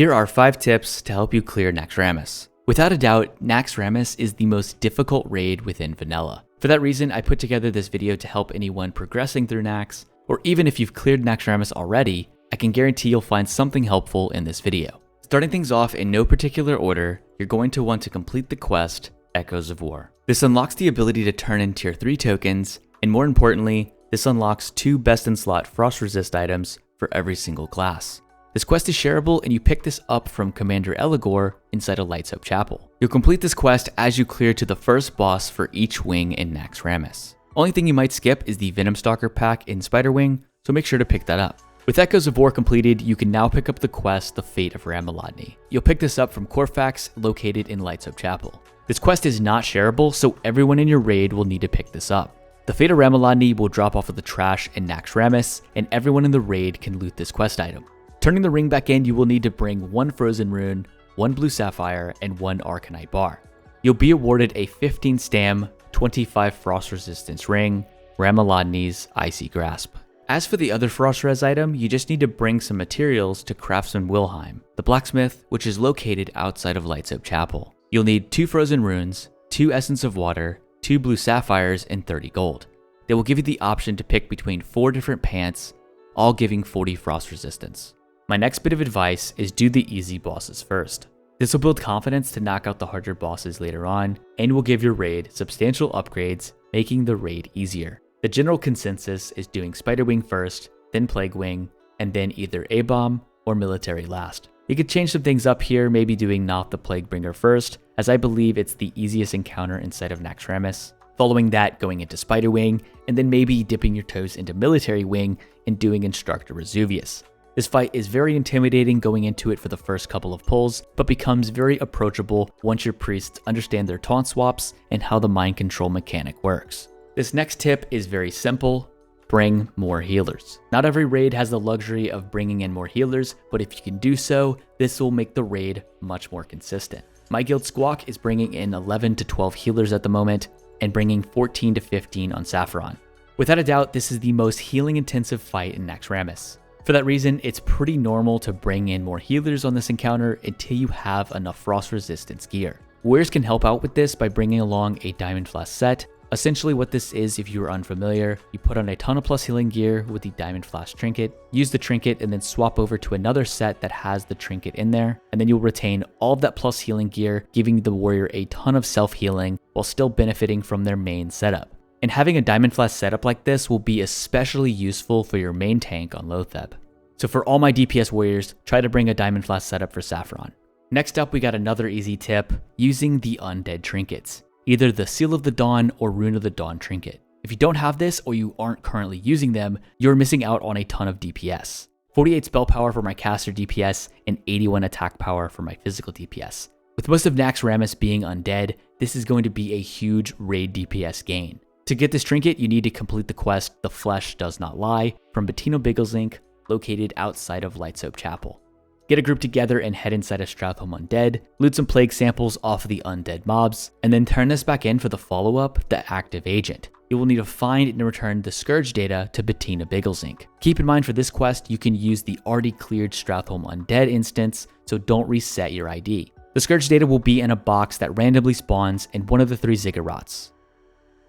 Here are 5 tips to help you clear Naxxramas. Without a doubt, Naxxramas is the most difficult raid within vanilla. For that reason, I put together this video to help anyone progressing through Nax, or even if you've cleared Naxxramas already, I can guarantee you'll find something helpful in this video. Starting things off in no particular order, you're going to want to complete the quest, Echoes of War. This unlocks the ability to turn in tier 3 tokens, and more importantly, this unlocks 2 best in slot frost resist items for every single class. This quest is shareable and you pick this up from Commander Eligor inside a Lights Hope Chapel. You'll complete this quest as you clear to the first boss for each wing in Naxxramas. Only thing you might skip is the Venom Stalker pack in Spiderwing, so make sure to pick that up. With Echoes of War completed, you can now pick up the quest, The Fate of Ramalodni. You'll pick this up from Corfax, located in Lights Hope Chapel. This quest is not shareable, so everyone in your raid will need to pick this up. The Fate of Ramalodni will drop off of the trash in Naxxramas, and everyone in the raid can loot this quest item. Turning the ring back in, you will need to bring 1 Frozen Rune, 1 Blue Sapphire, and 1 Arcanite Bar. You'll be awarded a 15 stam, 25 frost resistance ring, Ramalodni's Icy Grasp. As for the other frost res item, you just need to bring some materials to Craftsman Wilhelm, the blacksmith, which is located outside of Lights Hope Chapel. You'll need 2 Frozen Runes, 2 Essence of Water, 2 Blue Sapphires, and 30 gold. They will give you the option to pick between 4 different pants, all giving 40 frost resistance. My next bit of advice is do the easy bosses first. This will build confidence to knock out the harder bosses later on, and will give your raid substantial upgrades, making the raid easier. The general consensus is doing Spiderwing first, then Plague Wing, and then either A-Bomb or Military last. You could change some things up here, maybe doing Noth the Plaguebringer first, as I believe it's the easiest encounter inside of Naxxramas. Following that, going into Spiderwing, and then maybe dipping your toes into Military Wing and doing Instructor Vesuvius. This fight is very intimidating going into it for the first couple of pulls, but becomes very approachable once your priests understand their taunt swaps and how the mind control mechanic works. This next tip is very simple: bring more healers. Not every raid has the luxury of bringing in more healers, but if you can do so, this will make the raid much more consistent. My guild Squawk is bringing in 11 to 12 healers at the moment, and bringing 14 to 15 on Saffron. Without a doubt, this is the most healing intensive fight in Naxxramas. For that reason, it's pretty normal to bring in more healers on this encounter until you have enough frost resistance gear. Warriors can help out with this by bringing along a Diamond Flask set. Essentially what this is, if you are unfamiliar, you put on a ton of plus healing gear with the Diamond Flask trinket, use the trinket, and then swap over to another set that has the trinket in there, and then you'll retain all of that plus healing gear, giving the warrior a ton of self-healing while still benefiting from their main setup. And having a Diamond Flask setup like this will be especially useful for your main tank on Lotheb. So for all my DPS warriors, try to bring a Diamond Flask setup for Saffron. Next up, we got another easy tip: using the undead trinkets. Either the Seal of the Dawn or Rune of the Dawn trinket. If you don't have this or you aren't currently using them, you're missing out on a ton of DPS. 48 spell power for my caster DPS and 81 attack power for my physical DPS. With most of Naxxramas being undead, this is going to be a huge raid DPS gain. To get this trinket, you need to complete the quest The Flesh Does Not Lie from Bettino Bigglesink, located outside of Lights Hope Chapel. Get a group together and head inside of Stratholme Undead, loot some plague samples off of the undead mobs, and then turn this back in for the follow-up, The Active Agent. You will need to find and return the Scourge data to Bettina Bigglesink. Keep in mind for this quest, you can use the already cleared Stratholme Undead instance, so don't reset your ID. The Scourge data will be in a box that randomly spawns in one of the 3 ziggurats.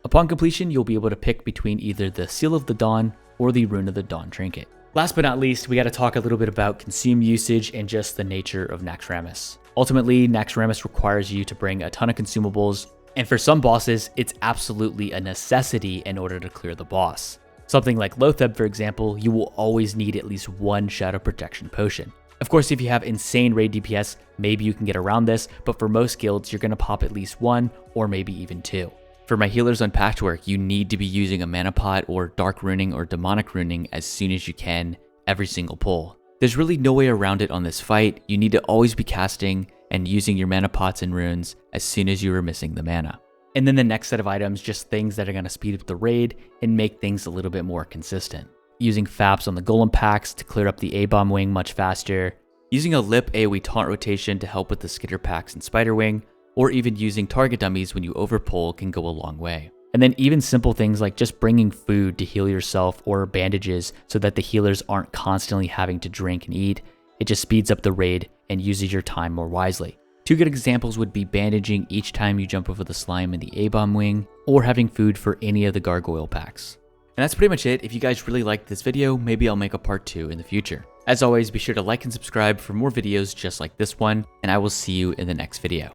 Upon completion, you'll be able to pick between either the Seal of the Dawn or the Rune of the Dawn trinket. Last but not least, we got to talk a little bit about consume usage and just the nature of Naxxramas. Ultimately, Naxxramas requires you to bring a ton of consumables, and for some bosses, it's absolutely a necessity in order to clear the boss. Something like Lotheb, for example, you will always need at least 1 Shadow Protection Potion. Of course, if you have insane raid DPS, maybe you can get around this, but for most guilds, you're going to pop at least 1 or maybe even 2. For my healers on Patchwork, you need to be using a Mana Pot or Dark Runing or Demonic Runing as soon as you can, every single pull. There's really no way around it on this fight. You need to always be casting and using your Mana Pots and Runes as soon as you are missing the mana. And then the next set of items, just things that are going to speed up the raid and make things a little bit more consistent. Using Faps on the Golem packs to clear up the A-Bomb wing much faster, using a Lip AoE taunt rotation to help with the Skitter packs and Spiderwing, or even using target dummies when you overpull can go a long way. And then even simple things like just bringing food to heal yourself or bandages so that the healers aren't constantly having to drink and eat. It just speeds up the raid and uses your time more wisely. Two good examples would be bandaging each time you jump over the slime in the A-bomb wing, or having food for any of the gargoyle packs. And that's pretty much it. If you guys really liked this video, maybe I'll make a part 2 in the future. As always, be sure to like and subscribe for more videos just like this one, and I will see you in the next video.